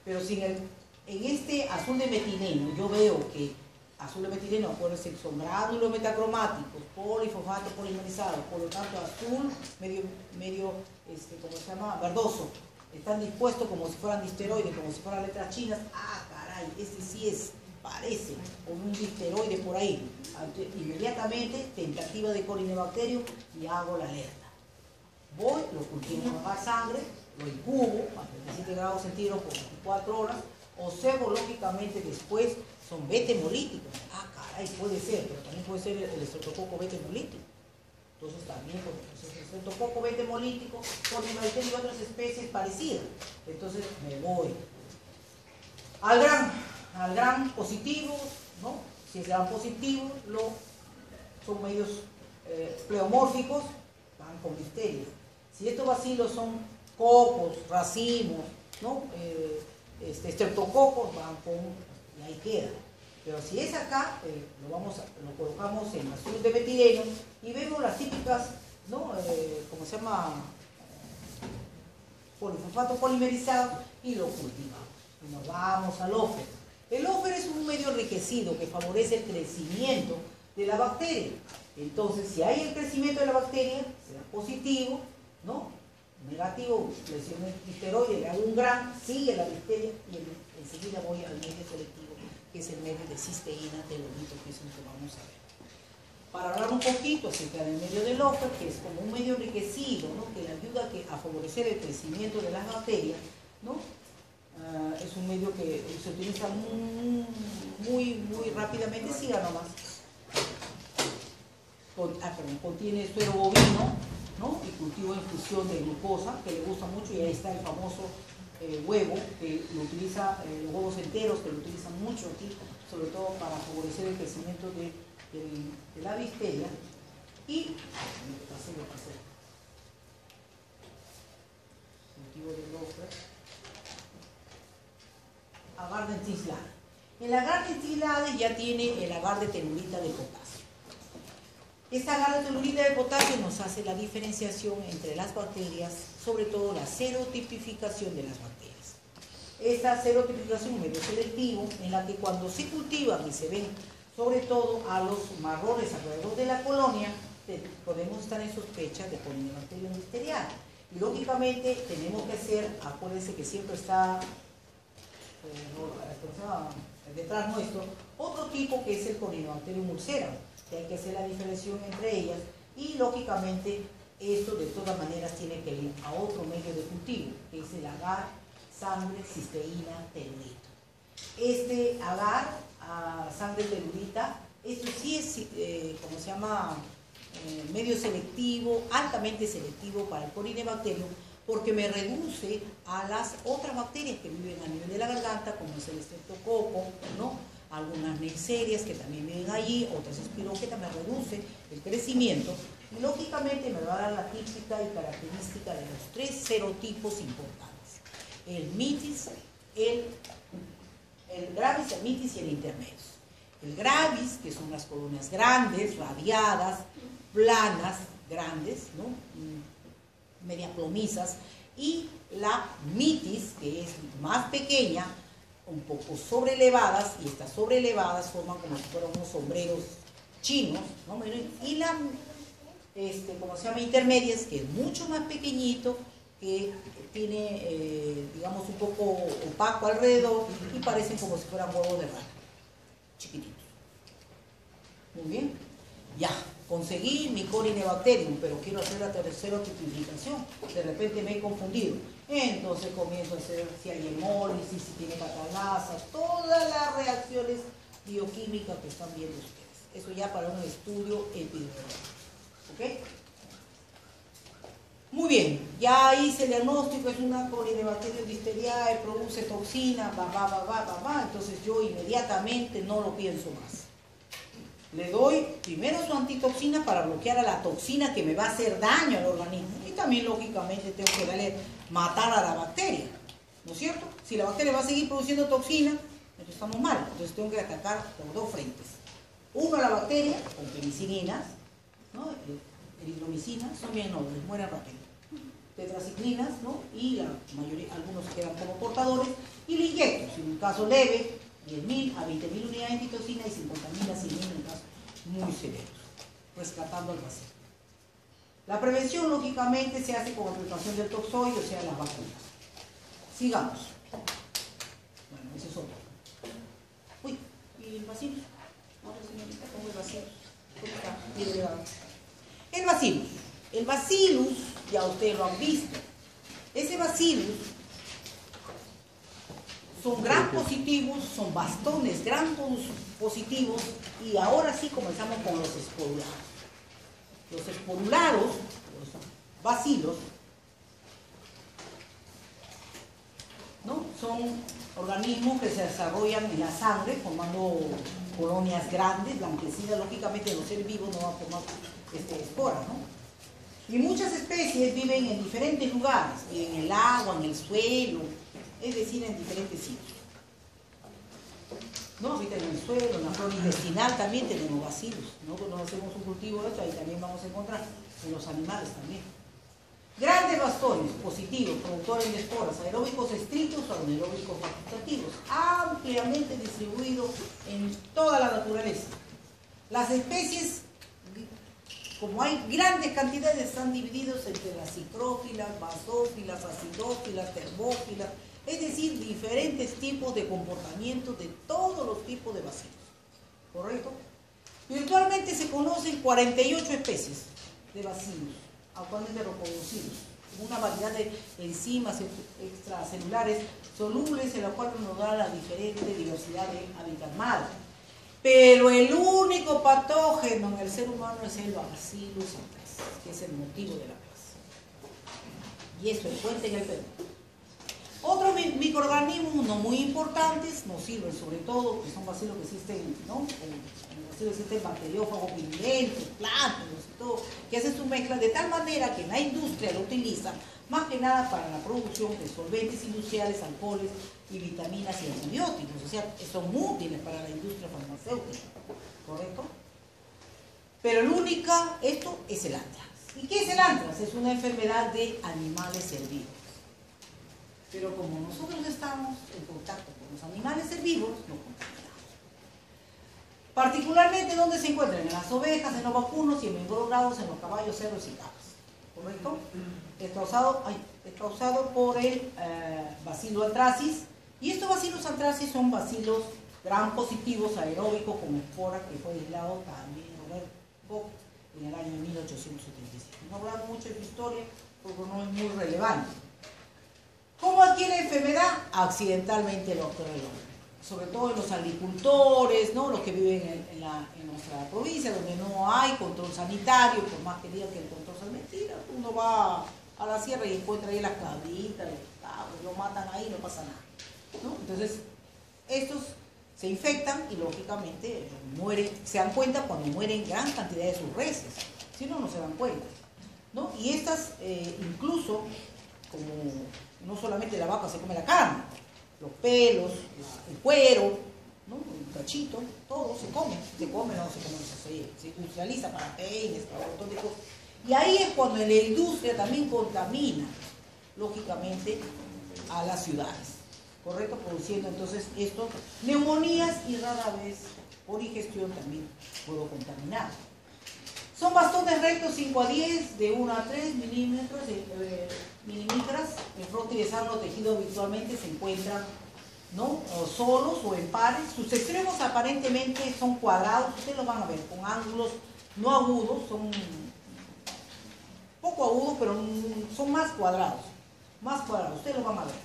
Pero si en este azul de metileno yo veo que azul de metileno, acuérdense, son gránulos metacromáticos, polifosfato polimerizado, por lo tanto azul medio ¿cómo se llama?, verdoso, están dispuestos como si fueran disteroides, como si fueran letras chinas. Caray, este sí parece con un disteroide por ahí. Inmediatamente, tentativa de Corynebacterium y hago la alerta. Voy, lo cultivo con más sangre, lo incubo a 37 grados centígrados por 24 horas, observo lógicamente después, son beta hemolíticos. Caray, puede ser, pero también puede ser el estreptococo beta hemolítico. Entonces también, el estreptococo beta hemolítico, Corynebacterium y otras especies parecidas. Entonces me voy al gran positivo, ¿no? Si es gran positivo, son medios pleomórficos, van con bacterias. Si estos bacilos son cocos, racimos, ¿no? Estreptococos, van con, y ahí queda. Pero si es acá, lo colocamos en azul de metileno y vemos las típicas, ¿no? ¿Cómo se llama? Polifosfato polimerizado y lo cultivamos. Y nos vamos al ófer. El ófer es un medio enriquecido que favorece el crecimiento de la bacteria. Entonces, si hay el crecimiento de la bacteria, será positivo, ¿no? Negativo, lesiones esteroide, le hago un gran, sigue la bacteria y enseguida voy al medio selectivo, que es el medio de cisteína, telonito, que es el que vamos a ver. Para hablar un poquito acerca del medio del ófer, que es como un medio enriquecido, ¿no? Que le ayuda a favorecer el crecimiento de las bacterias, ¿no? Es un medio que se utiliza muy rápidamente. Siga nomás. Contiene suero bovino, ¿no? Y cultivo en fusión de glucosa, que le gusta mucho, y ahí está el famoso huevo, que lo utiliza, los huevos enteros, que lo utilizan mucho aquí, sobre todo para favorecer el crecimiento de la bacteria. Y cultivo del ófer. Agar de tislade. El agar de tislade ya tiene el agar de telurita de potasio. Esta agar de telurita de potasio nos hace la diferenciación entre las bacterias, sobre todo la serotipificación de las bacterias. Esta serotipificación es un medio selectivo en la que cuando se cultivan y se ven sobre todo a los marrones alrededor de la colonia, podemos estar en sospecha de Corynebacterium listeria. Y lógicamente tenemos que hacer, acuérdense que siempre está detrás nuestro, otro tipo que es el Corynebacterium ulceram, que hay que hacer la diferenciación entre ellas, y lógicamente esto de todas maneras tiene que ir a otro medio de cultivo, que es el agar, sangre, cisteína, telurito. Este agar, sangre telurita, esto sí es, ¿cómo se llama? Medio selectivo, altamente selectivo para el Corynebacterium, porque me reduce a las otras bacterias que viven a nivel de la garganta, como es el estreptococo, ¿no? Algunas neiserias que también viven allí, otras espiroquetas, me reduce el crecimiento y lógicamente me va a dar la típica y característica de los tres serotipos importantes: el mitis, el gravis, el mitis y el intermedius. El gravis, que son las colonias grandes, radiadas, planas, grandes, ¿no? Media plomizas, y la mitis, que es más pequeña, un poco sobrelevadas, y estas sobrelevadas forman como si fueran unos sombreros chinos, ¿no? Y la, como se llama, intermedias, que es mucho más pequeñito, que tiene, digamos, un poco opaco alrededor y parecen como si fueran huevos de rana, chiquititos. Muy bien, ya. Conseguí mi Corynebacterium, pero quiero hacer la tercera tipificación. De repente me he confundido. Entonces comienzo a hacer si hay hemólisis, si tiene catalasas, todas las reacciones bioquímicas que están viendo ustedes. Eso ya para un estudio epidemiológico. ¿Ok? Muy bien, ya hice el diagnóstico, es una Corynebacterium listeriae, produce toxina, entonces yo inmediatamente no lo pienso más. Le doy primero su antitoxina para bloquear a la toxina que me va a hacer daño al organismo. Y también, lógicamente, tengo que darle matar a la bacteria, ¿no es cierto? Si la bacteria va a seguir produciendo toxina, entonces estamos mal. Entonces tengo que atacar por dos frentes. Uno a la bacteria, con penicilinas, ¿no? Erythromicinas, son bien nobles, mueren rápido. Tetraciclinas, ¿no? Y la mayoría, algunos quedan como portadores. Y le inyecto, si en un caso leve, 10.000 a 20.000 unidades de antitoxina y 50.000 a 100.000 en casos muy severos, rescatando al paciente. La prevención, lógicamente, se hace con aplicación del toxoide, o sea, las vacunas. Sigamos. Bueno, ese es otro. Uy, ¿y el bacillus? Ahora, señorita, ¿cómo el bacillus? ¿Cómo está? El bacillus. El bacillus, ya ustedes lo han visto. Ese bacillus son gram positivos, son bastones gram positivos, y ahora sí comenzamos con los esporulados. Los esporulados, los bacilos, ¿no? Son organismos que se desarrollan en la sangre formando colonias grandes, blanquecinas. Lógicamente los seres vivos no van a formar esporas, ¿no? Y muchas especies viven en diferentes lugares, en el agua, en el suelo, es decir, en diferentes sitios. ¿No? Ahorita en el suelo, en la flora intestinal también tenemos bacilos, ¿no? Cuando hacemos un cultivo de esto, ahí también vamos a encontrar, en los animales también. Grandes bastones positivos, productores de esporas, aeróbicos estrictos o anaeróbicos facultativos, ampliamente distribuidos en toda la naturaleza. Las especies, como hay grandes cantidades, están divididos entre las cicrófilas, basófilas, acidófilas, termófilas, es decir, diferentes tipos de comportamiento de todos los tipos de bacilos. ¿Correcto? Virtualmente se conocen 48 especies de bacilos actualmente reproducidos, una variedad de enzimas extracelulares solubles en la cual nos da la diferente diversidad de hábitat madre. Pero el único patógeno en el ser humano es el Bacillus anthracis, que es el motivo de la plaga. Y esto es fuente en el Perú. Otros microorganismos no muy importantes nos sirven, sobre todo, que son bacilos que existen, ¿no? En los bacilos existen bacteriófagos virulentos, plátanos y todo, que hacen su mezcla de tal manera que la industria lo utiliza más que nada para la producción de solventes industriales, alcoholes y vitaminas y antibióticos. O sea, son útiles para la industria farmacéutica, ¿correcto? Pero el único, esto es el anthrax. ¿Y qué es el anthrax? Es una enfermedad de animales herbívoros. Pero como nosotros estamos en contacto con los animales herbívoros, nos contaminamos. Particularmente, ¿dónde se encuentran? En las ovejas, en los vacunos y en menor grado en los caballos, cerdos y cabras. ¿Correcto? Es causado por el Bacillus anthracis. Y estos Bacillus anthracis son bacilos gram positivos aeróbicos con espora, que fue aislado también Robert Koch en el año 1875. No hablamos mucho de su historia porque no es muy relevante. ¿Cómo adquiere enfermedad? Accidentalmente lo ocurre el hombre. Sobre todo en los agricultores, ¿no? Los que viven en nuestra provincia, donde no hay control sanitario, por más que digan que el control es mentira. Uno va a la sierra y encuentra ahí las cabritas, los cabros, lo matan ahí y no pasa nada, ¿no? Entonces, estos se infectan y lógicamente mueren, se dan cuenta cuando mueren gran cantidad de sus reses, si no, no se dan cuenta, ¿no? Y estas, incluso, como no solamente la vaca se come la carne, los pelos, el cuero, ¿no? El cachito, todo se come, se industrializa para peines, para un montón de cosas. Y ahí es cuando la industria también contamina, lógicamente, a las ciudades, ¿correcto? Produciendo entonces esto, neumonías y rara vez por ingestión también puedo contaminar. Son bastones rectos 5 a 10, de 1 a 3 milímetros, el frote de sangre tejido habitualmente se encuentran, ¿no? O solos o en pares. Sus extremos aparentemente son cuadrados, ustedes lo van a ver, con ángulos no agudos, son poco agudos, pero son más cuadrados, ustedes lo van a ver,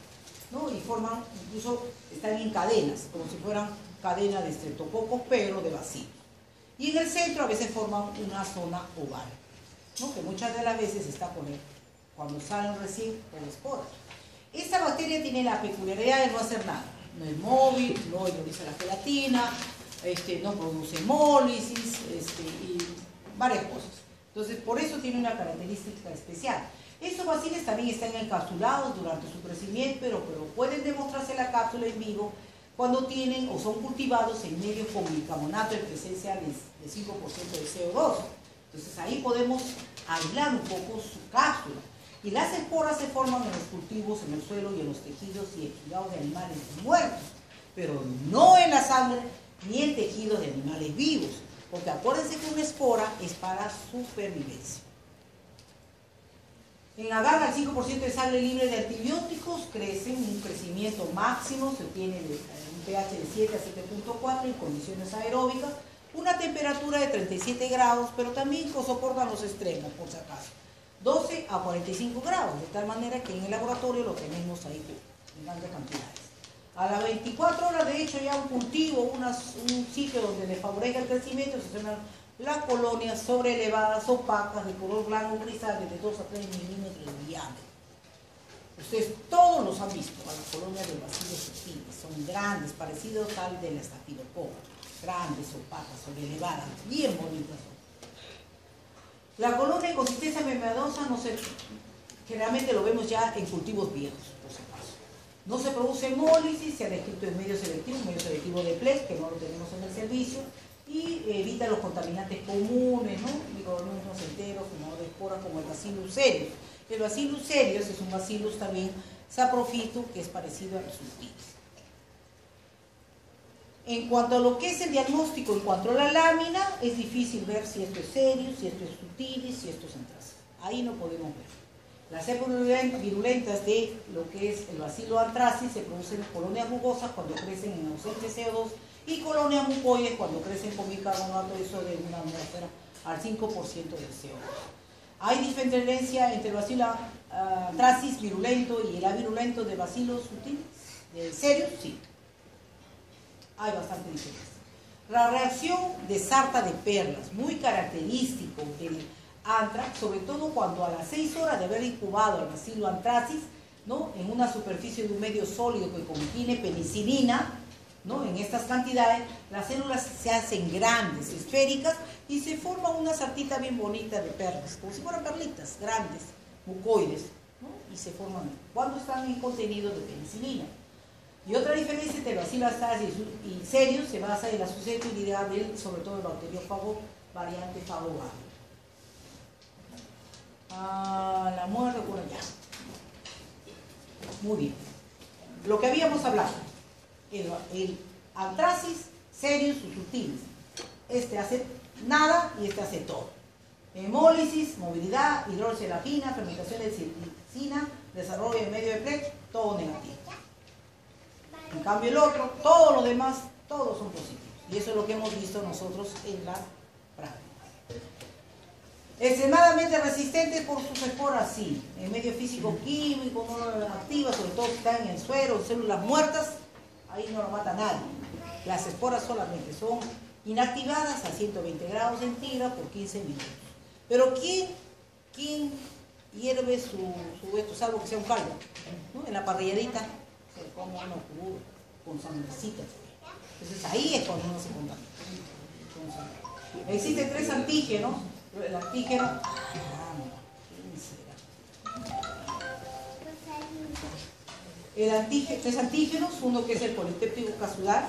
¿no? Y forman, incluso están en cadenas, como si fueran cadenas de estreptococos, pero de bacilo. Y en el centro a veces forman una zona oval, ¿no? Que muchas de las veces está con él, cuando salen recién con esporas. Esta bacteria tiene la peculiaridad de no hacer nada. No es móvil, no hidroliza la gelatina, no produce hemólisis y varias cosas. Entonces, por eso tiene una característica especial. Estos bacilos también están encapsulados durante su crecimiento, pero pueden demostrarse la cápsula en vivo cuando tienen o son cultivados en medios con bicarbonato en presencia de 5% de CO2. Entonces ahí podemos aislar un poco su cápsula. Y las esporas se forman en los cultivos, en el suelo y en los tejidos y exudados de animales muertos, pero no en la sangre ni en tejidos de animales vivos, porque acuérdense que una espora es para supervivencia. En agar al 5% de sangre libre de antibióticos crecen un crecimiento máximo, se obtiene un pH de 7 a 7.4 en condiciones aeróbicas, una temperatura de 37 grados, pero también soportan los extremos, por si acaso, 12 a 45 grados, de tal manera que en el laboratorio lo tenemos ahí en grandes cantidades. A las 24 horas, de hecho, ya un cultivo, un sitio donde le favorezca el crecimiento, se llaman las colonias sobreelevadas, opacas, de color blanco grisáceo, de 2 a 3 milímetros de diámetro. Ustedes todos los han visto, a las colonias de Bacillus subtilis, son grandes, parecidos al de la estafilococa, grandes, opacas, sobreelevadas, bien bonitas son. La colonia de consistencia membradosa no se, generalmente lo vemos ya en cultivos viejos, por si acaso. No se produce hemólisis, se ha descrito en medio selectivo de PLES, que no lo tenemos en el servicio, y evita los contaminantes comunes, ¿no? Microorganismos enteros, fumadores de esporas, como el Bacillus cereus. El Bacillus cereus es un Bacillus también saprofito, que es parecido a los sutilis. En cuanto a lo que es el diagnóstico, en cuanto a la lámina, es difícil ver si esto es cereus, si esto es sutilis, si esto es anthracis. Ahí no podemos ver. Las cepas virulentas de lo que es el Bacillus anthracis se producen en colonias rugosas cuando crecen en ausente CO2 y colonias mucoides cuando crecen con bicarbonato de sodio en una atmósfera al 5% del CO2. ¿Hay diferencia entre el Bacillus anthracis virulento y el avirulento de Bacillus sutilis? ¿De cereus? Sí. Hay bastante diferencia. La reacción de sarta de perlas, muy característico del anthrax, sobre todo cuando a las 6 horas de haber incubado el Bacillus anthracis, ¿no? En una superficie de un medio sólido que contiene penicilina, ¿no? En estas cantidades, las células se hacen grandes, esféricas, y se forma una sartita bien bonita de perlas, como si fueran perlitas, grandes, mucoides, ¿no? Y se forman cuando están en contenido de penicilina. Y otra diferencia entre Bacillus anthracis y cereus se basa en la susceptibilidad del, sobre todo, el bacteriófago variante fagogal. La muerte ocurre ya. Muy bien. Lo que habíamos hablado, el anthracis, cereus o sutilis. Este hace nada y este hace todo. Hemólisis, movilidad, hidrólisis de la quina, fermentación de citina, desarrollo de medio de PLES, todo negativo. En cambio el otro, todos los demás, todos son positivos. Y eso es lo que hemos visto nosotros en la práctica. Extremadamente resistentes por sus esporas, sí. En medio físico-químico no lo activa, sobre todo si están en el suero, en células muertas, ahí no lo mata nadie. Las esporas solamente son inactivadas a 120 grados centígrados por 15 minutos. Pero ¿quién hierve su esto, salvo que sea un caldo? ¿No? En la parrilladita se come uno crudo, con sangrecita. Entonces ahí es cuando uno se contamina. Existen 3 antígenos. El antígeno, tres antígenos, uno que es el polipéptido capsular,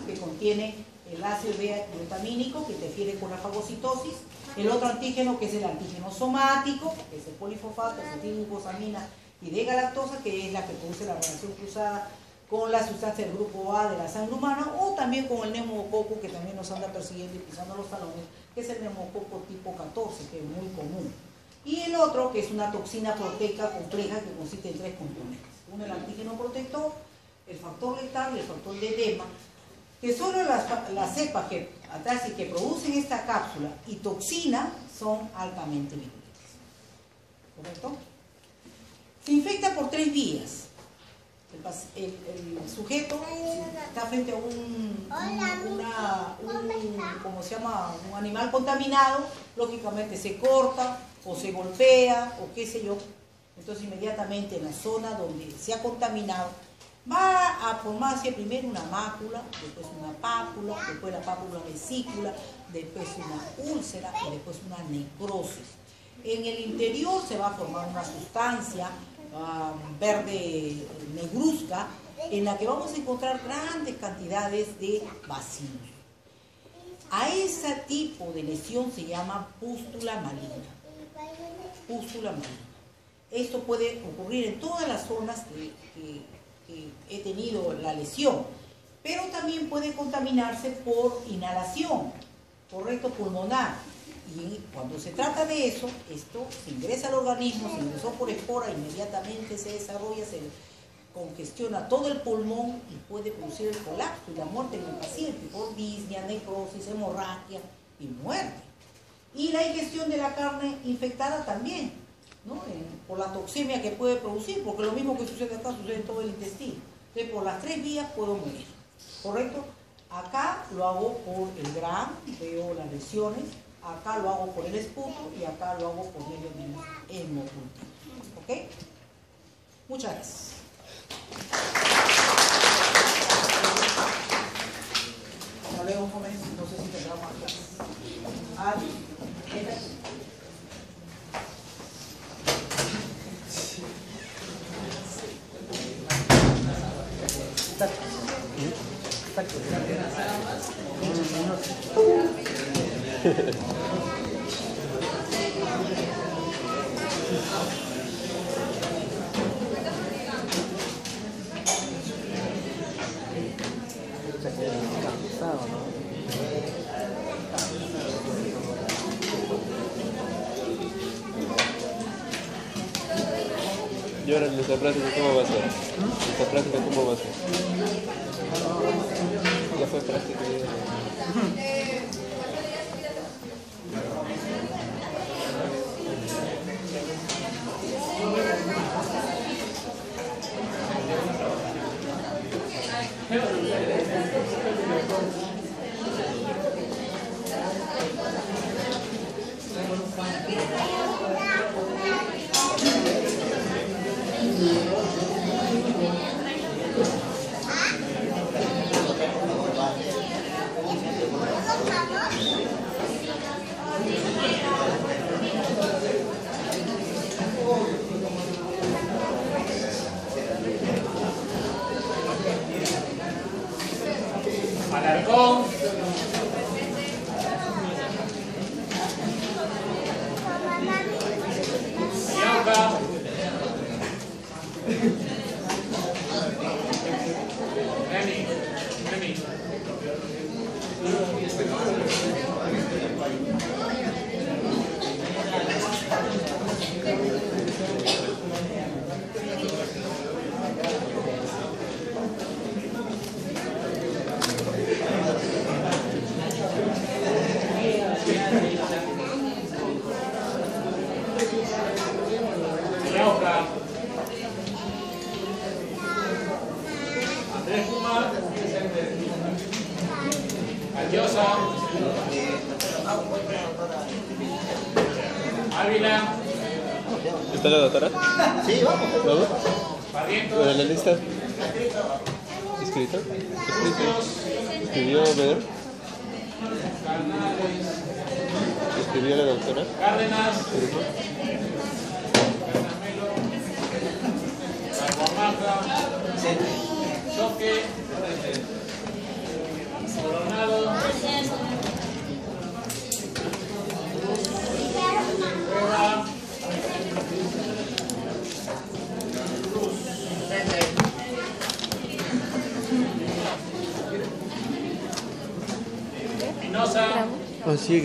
que contiene el ácido beta-glutamínico, que interfiere con la fagocitosis. El otro antígeno, que es el antígeno somático, que es el polifosfato, acetilglucosamina y D-galactosa, que es la que produce la reacción cruzada con la sustancia del grupo A de la sangre humana, o también con el neumococo, que también nos anda persiguiendo y pisando los talones, que es el neumococo tipo 14, que es muy común. Y el otro, que es una toxina proteica compleja que consiste en 3 componentes. Uno, el antígeno protector, el factor letal y el factor de edema, que solo las cepas anthracis que producen esta cápsula y toxina son altamente virulentas. ¿Correcto? Se infecta por 3 vías. El sujeto está frente a un animal contaminado, lógicamente se corta o se golpea o qué sé yo. Entonces inmediatamente en la zona donde se ha contaminado va a formarse primero una mácula, después una pápula, después la pápula vesícula, después una úlcera y después una necrosis. En el interior se va a formar una sustancia verde negruzca, en la que vamos a encontrar grandes cantidades de bacilos. A ese tipo de lesión se llama pústula maligna. Pústula maligna. Esto puede ocurrir en todas las zonas que he tenido la lesión, pero también puede contaminarse por inhalación, por reto pulmonar. Y cuando se trata de eso, esto se ingresa al organismo, se ingresó por espora, inmediatamente se desarrolla, se congestiona todo el pulmón y puede producir el colapso y la muerte en el paciente por disnea, necrosis, hemorragia y muerte. Y la ingestión de la carne infectada también, ¿no? Por la toxemia que puede producir, porque lo mismo que sucede acá sucede en todo el intestino. Entonces, por las 3 vías puedo morir, ¿correcto? Acá lo hago por el GRAM, veo las lesiones. Acá lo hago por el esputo y acá lo hago por medio del hemocultivo. ¿Ok? Muchas gracias. Hasta luego, jóvenes. No sé si tendrá más clases. Cansado, ¿no? Y ahora nuestra práctica, ¿cómo va a ser? Nuestra práctica, ¿cómo va a ser? Ya fue práctica. Alarcón. Ayauca. Remy. Andrés Puma. Callosa. Ávila. ¿Está la doctora? Sí, vamos. ¿Vamos? Barrientos. ¿La lista? ¿Escrito? ¿Escribió Pedro? ¿Escribió la doctora? Cárdenas. ¿Qué dijo? Caguamaca. Choque. Coronado. Cueva. Espinosa. Oh, sí.